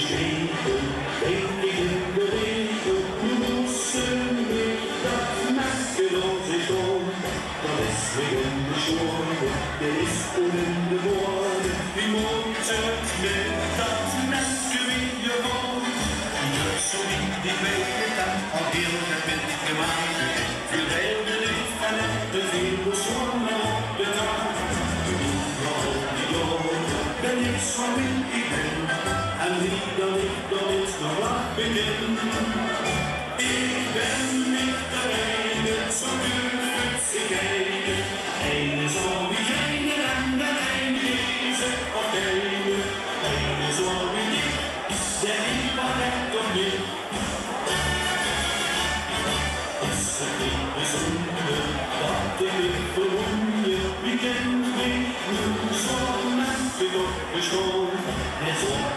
Städten, denk ich in der Regel, müssen wir das merken und sich schon. Da lässt mich in der Schule, der ist in der Morgen, wie Mozart mit das merken wir wohl. So wie die Wege dann auch hier mit Gemeinde, für Wälder nicht verletzt, viel Sonne getan. Wenn ich so will, ich bin, ein Lieder nicht, und jetzt noch wach beginnt. Ich bin nicht der eine, so dürfen sich eine so wie eine, andere eine, diese auf eine so wie ich, der lieber nett und nicht. Ist es nicht Gesunde, warte ich von mir, wie kennt mich nur so, wie Gott gestorben, der so